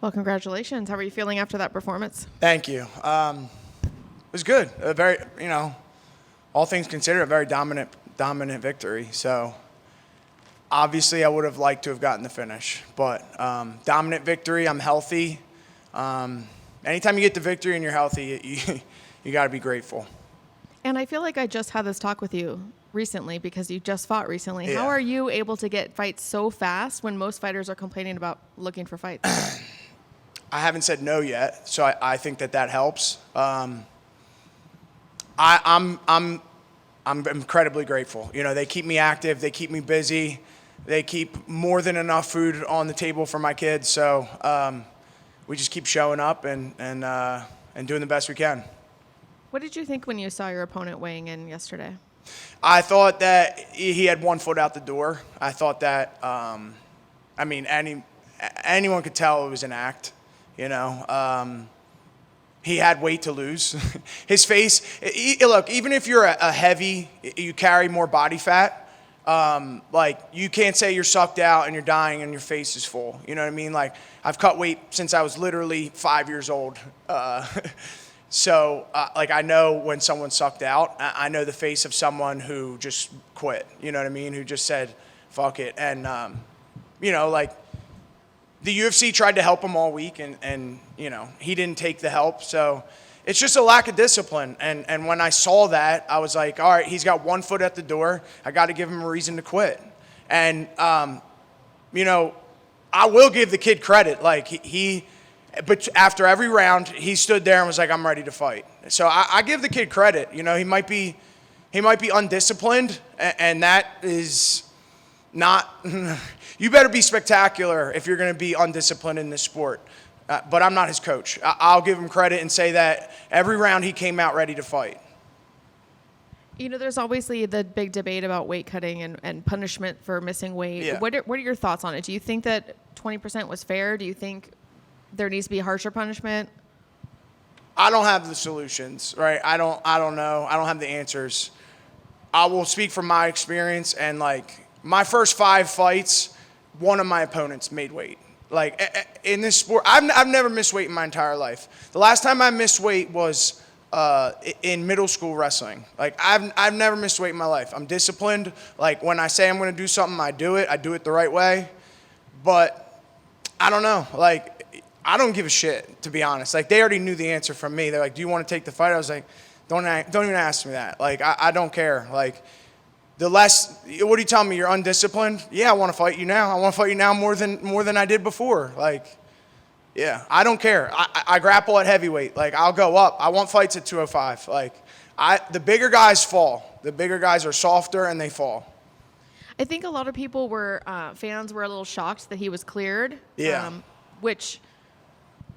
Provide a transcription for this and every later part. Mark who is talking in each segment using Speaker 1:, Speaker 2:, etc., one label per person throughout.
Speaker 1: Well, congratulations. How are you feeling after that performance?
Speaker 2: Thank you. It was good. A very, all things considered, a very dominant victory. So obviously I would have liked to have gotten the finish, but dominant victory. I'm healthy. Anytime you get the victory and you're healthy, you got to be grateful.
Speaker 1: And I feel like I just had this talk with you recently because you just fought recently.
Speaker 2: Yeah.
Speaker 1: How are you able to get fights so fast when most fighters are complaining about looking for fights?
Speaker 2: I haven't said no yet, so I think that helps. I'm incredibly grateful. They keep me active, they keep me busy, they keep more than enough food on the table for my kids. So we just keep showing up and doing the best we can.
Speaker 1: What did you think when you saw your opponent weighing in yesterday?
Speaker 2: I thought that he had 1 foot out the door. I thought that, anyone could tell it was an act. He had weight to lose. His face, look, even if you're a heavy, you carry more body fat, you can't say you're sucked out and you're dying and your face is full. You know what I mean? Like, I've cut weight since I was literally 5 years old. So I know when someone's sucked out. I know the face of someone who just quit, you know what I mean? Who just said, fuck it. And, the UFC tried to help him all week, and he didn't take the help. So it's just a lack of discipline. And when I saw that, I was like, all right, he's got 1 foot at the door. I got to give him a reason to quit. And, I will give the kid credit. But after every round, he stood there and was like, I'm ready to fight. So I give the kid credit. He might be undisciplined, and that is not you better be spectacular if you're going to be undisciplined in this sport. But I'm not his coach. I'll give him credit and say that every round he came out ready to fight.
Speaker 1: There's obviously the big debate about weight cutting and punishment for missing weight.
Speaker 2: Yeah.
Speaker 1: What are your thoughts on it? Do you think that 20% was fair? Do you think there needs to be harsher punishment?
Speaker 2: I don't have the solutions, right? I don't know. I don't have the answers. I will speak from my experience, and my first 5 fights, one of my opponents made weight. In this sport, I've never missed weight in my entire life. The last time I missed weight was in middle school wrestling. I've never missed weight in my life. I'm disciplined. When I say I'm going to do something, I do it. I do it the right way. But I don't know. I don't give a shit, to be honest. They already knew the answer from me. They're like, do you want to take the fight? I was like, don't even ask me that. I don't care. What are you telling me? You're undisciplined? Yeah, I want to fight you now. I want to fight you now more than I did before. Yeah, I don't care. I grapple at heavyweight. I'll go up. I want fights at 205. The bigger guys fall. The bigger guys are softer and they fall.
Speaker 1: I think a lot of people fans were a little shocked that he was cleared.
Speaker 2: Yeah.
Speaker 1: Which,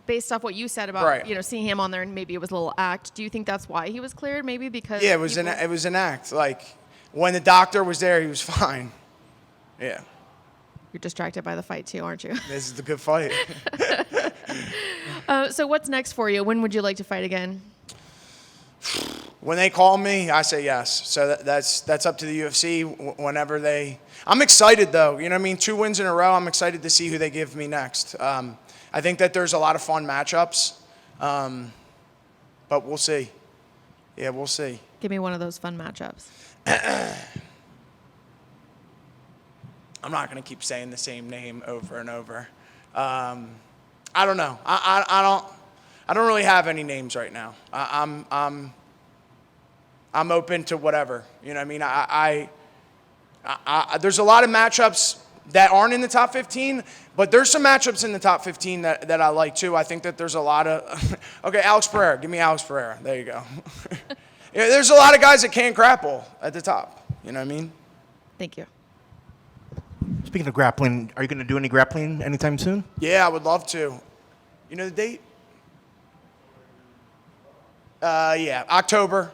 Speaker 1: based off what you said about
Speaker 2: right.
Speaker 1: Seeing him on there and maybe it was a little act. Do you think that's why he was cleared? Maybe because
Speaker 2: it was an act. When the doctor was there, he was fine. Yeah.
Speaker 1: You're distracted by the fight too, aren't you?
Speaker 2: This is the good fight.
Speaker 1: So what's next for you? When would you like to fight again?
Speaker 2: When they call me, I say yes. So that's up to the UFC whenever they. I'm excited though. You know what I mean? 2 wins in a row. I'm excited to see who they give me next. I think that there's a lot of fun matchups, but we'll see. Yeah, we'll see.
Speaker 1: Give me one of those fun matchups.
Speaker 2: I'm not going to keep saying the same name over and over. I don't know. I don't really have any names right now. I'm open to whatever. You know what I mean? There's a lot of matchups that aren't in the top 15, but there's some matchups in the top 15 that I like too. I think that there's a lot of okay, Alex Pereira. Give me Alex Pereira. There you go. Yeah, there's a lot of guys that can't grapple at the top. You know what I mean?
Speaker 1: Thank you.
Speaker 3: Speaking of grappling, are you going to do any grappling anytime soon?
Speaker 2: Yeah, I would love to. You know the date? Yeah, October.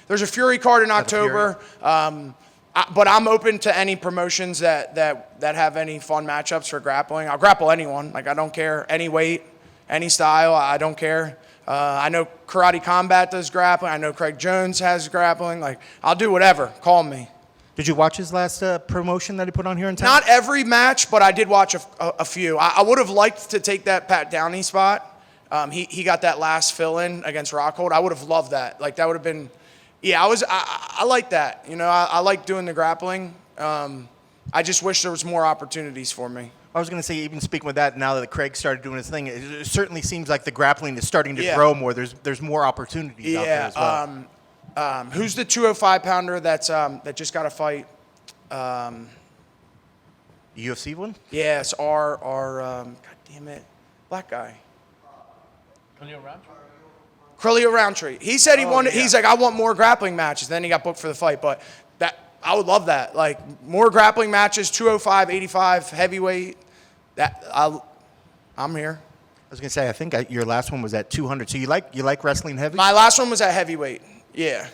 Speaker 2: There's a Fury card in October. But I'm open to any promotions that have any fun matchups for grappling. I'll grapple anyone. I don't care. Any weight, any style, I don't care. I know Karate Combat does grappling. I know Craig Jones has grappling. I'll do whatever. Call me.
Speaker 3: Did you watch his last promotion that he put on here in town?
Speaker 2: Not every match, but I did watch a few. I would have liked to take that Pat Downey spot. He got that last fill-in against Rockhold. I would have loved that. Like, that would have been, yeah, I like that. You know, I like doing the grappling. I just wish there was more opportunities for me.
Speaker 3: I was going to say, even speaking with that, now that Craig started doing his thing, it certainly seems like the grappling is starting to grow more. There's more opportunities out there as well.
Speaker 2: Who's the 205-pounder that just got a fight?
Speaker 3: UFC one?
Speaker 2: Yes, our God damn it, black guy. Khalil Roundtree. He said he wanted. Yeah. He's like, I want more grappling matches. Then he got booked for the fight, but I would love that. Like, more grappling matches, 205, 85, heavyweight. I'm here.
Speaker 3: I was gonna say, I think your last one was at 200. So you like wrestling heavy?
Speaker 2: My last one was at heavyweight. Yeah.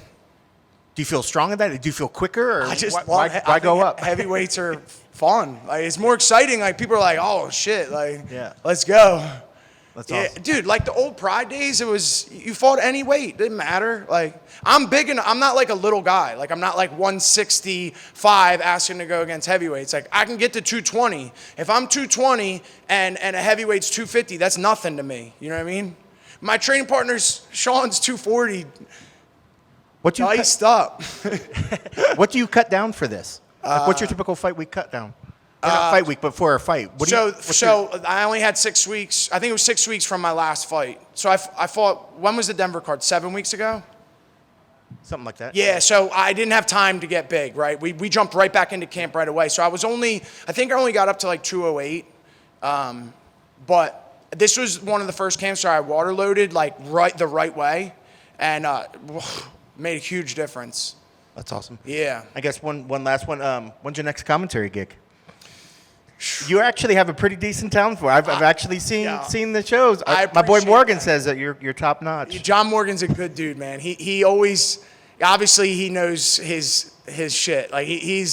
Speaker 3: Do you feel strong at that? Do you feel quicker? Or
Speaker 2: I just
Speaker 3: why go up?
Speaker 2: Heavyweights are fun. Like, it's more exciting. Like, people are like, oh shit, like,
Speaker 3: yeah,
Speaker 2: let's go.
Speaker 3: That's awesome.
Speaker 2: Yeah, dude, like the old Pride days, it was, you fought any weight, didn't matter. Like, I'm big and I'm not like a little guy. Like, I'm not like 165 asking to go against heavyweights. Like, I can get to 220. If I'm 220 and a heavyweight's 250, that's nothing to me. You know what I mean? My training partner's Sean's 240.
Speaker 3: What do you
Speaker 2: diced up.
Speaker 3: What do you cut down for this? Like, what's your typical fight week cut down? Or not fight week, but for a fight.
Speaker 2: I only had 6 weeks. I think it was 6 weeks from my last fight. So I fought, when was the Denver card? 7 weeks ago?
Speaker 3: Something like that.
Speaker 2: Yeah, so I didn't have time to get big, right? We jumped right back into camp right away. So I think I only got up to like 208. But this was one of the first camps where I water loaded like the right way. And made a huge difference.
Speaker 3: That's awesome.
Speaker 2: Yeah.
Speaker 3: I guess one last one. When's your next commentary gig? You actually have a pretty decent talent for it. I've actually seen the shows. My boy Morgan says that you're top notch.
Speaker 2: John Morgan's a good dude, man. He always, obviously he knows his shit. Like he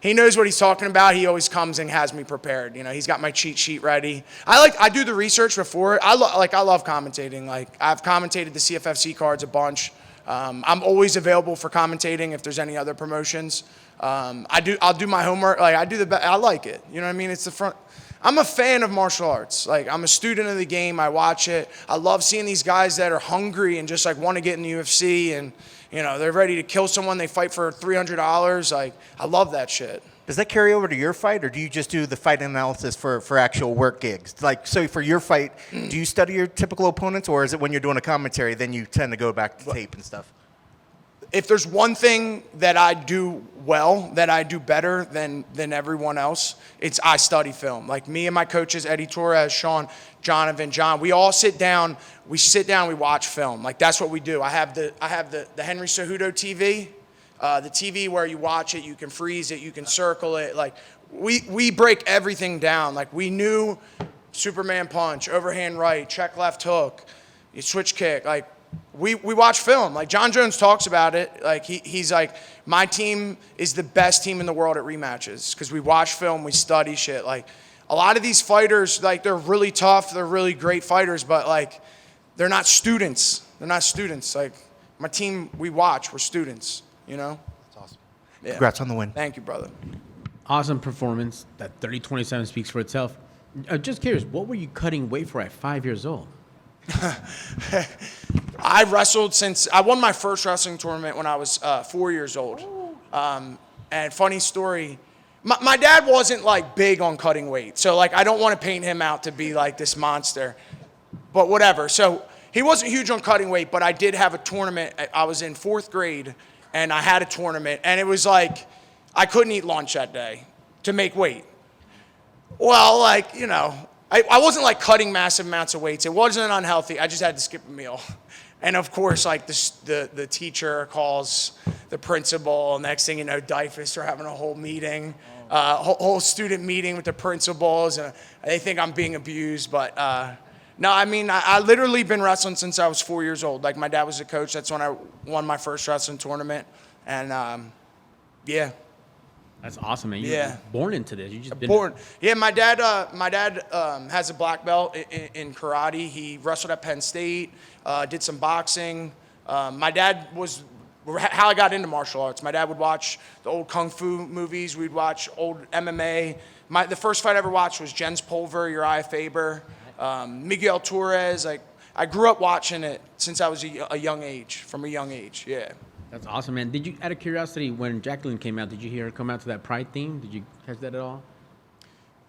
Speaker 2: knows what he's talking about. He always comes and has me prepared. You know, he's got my cheat sheet ready. I do the research before. I love commentating. Like, I've commentated the CFFC cards a bunch. I'm always available for commentating if there's any other promotions. I'll do my homework. Like, I like it. You know what I mean? It's the front. I'm a fan of martial arts. Like, I'm a student of the game. I watch it. I love seeing these guys that are hungry and just like want to get in the UFC and, you know, they're ready to kill someone. They fight for $300. Like, I love that shit.
Speaker 3: Does that carry over to your fight, or do you just do the fight analysis for actual work gigs? Like, so for your fight, do you study your typical opponents, or is it when you're doing a commentary, then you tend to go back to tape and stuff?
Speaker 2: If there's one thing that I do well, that I do better than everyone else, it's I study film. Like, me and my coaches, Eddie Torres, Sean, John, we all sit down, we watch film. Like, that's what we do. I have the Henry Cejudo TV. The TV where you watch it, you can freeze it, you can circle it. Like, we break everything down. Like, we knew Superman punch, overhand right, check left hook, switch kick. Like, we watch film. Like, John Jones talks about it. Like, he's like, my team is the best team in the world at rematches because we watch film, we study shit. Like, a lot of these fighters, like, they're really tough, they're really great fighters, but like, they're not students. Like, my team, we watch, we're students. You know?
Speaker 3: That's awesome.
Speaker 2: Yeah.
Speaker 3: Congrats on the win.
Speaker 2: Thank you, brother.
Speaker 4: Awesome performance. That 30-27 speaks for itself. Just curious, what were you cutting weight for at 5 years old?
Speaker 2: I wrestled since I won my first wrestling tournament when I was 4 years old. And funny story, my dad wasn't like big on cutting weight. So like, I don't want to paint him out to be like this monster, but whatever. So he wasn't huge on cutting weight, but I did have a tournament. I was in 4th grade, and I had a tournament, and it was like I couldn't eat lunch that day to make weight. Well, like, you know, I wasn't like cutting massive amounts of weights. It wasn't unhealthy. I just had to skip a meal. And of course, like the teacher calls the principal. Next thing you know, DIFUS are having a whole meeting, whole student meeting with the principals. And they think I'm being abused, but no, I mean, I literally been wrestling since I was 4 years old. Like, my dad was a coach. That's when I won my first wrestling tournament. And, yeah.
Speaker 4: That's awesome, man. You
Speaker 2: Yeah.
Speaker 4: were born into this. You just been
Speaker 2: Born. Yeah, my dad has a black belt in karate. He wrestled at Penn State, did some boxing. My dad was how I got into martial arts. My dad would watch the old kung fu movies. We'd watch old MMA. The first fight I ever watched was Jens Pulver, Uriah Faber, Miguel Torres. Like, I grew up watching it since I was a young age, from a young age. Yeah.
Speaker 4: That's awesome, man. Did you, out of curiosity, when Jacqueline came out, did you hear her come out to that Pride theme? Did you catch that at all?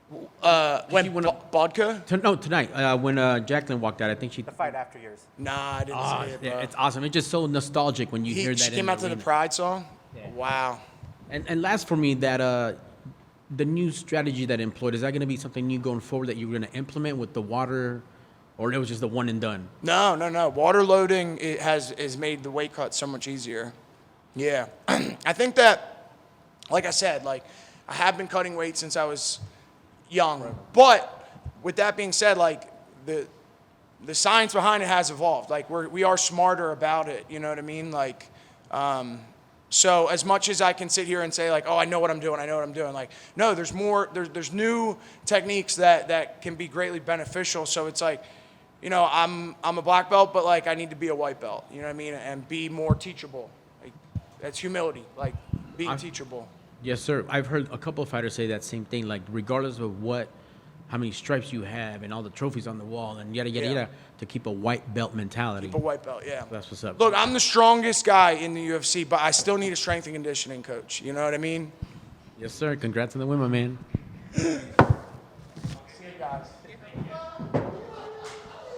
Speaker 2: When Budka?
Speaker 4: Tonight, when Jacqueline walked out, I think she.
Speaker 3: The fight after yours.
Speaker 2: Nah, I didn't see it, bro.
Speaker 4: Yeah, it's awesome. It's just so nostalgic when you hear that.
Speaker 2: She came out to the Pride song?
Speaker 4: Yeah.
Speaker 2: Wow.
Speaker 4: And last for me, that the new strategy that employed, is that going to be something new going forward that you're going to implement with the water, or it was just the one and done?
Speaker 2: No. Water loading has made the weight cut so much easier. Yeah. I think that, like I said, like, I have been cutting weight since I was young. But with that being said, like, the science behind it has evolved. Like, we are smarter about it. You know what I mean? Like, so as much as I can sit here and say, like, oh, I know what I'm doing, like, no, there's more, there's new techniques that can be greatly beneficial. So it's like, you know, I'm a black belt, but, like, I need to be a white belt, you know what I mean? And be more teachable. Like, that's humility, like, being teachable.
Speaker 4: Yes, sir. I've heard a couple of fighters say that same thing. Like, regardless of how many stripes you have and all the trophies on the wall and yada, yada, yada, to keep a white belt mentality.
Speaker 2: Keep a white belt, yeah.
Speaker 4: That's what's up.
Speaker 2: Look, I'm the strongest guy in the UFC, but I still need a strength and conditioning coach. You know what I mean?
Speaker 4: Yes, sir. Congrats on the win, my man.
Speaker 2: See you guys.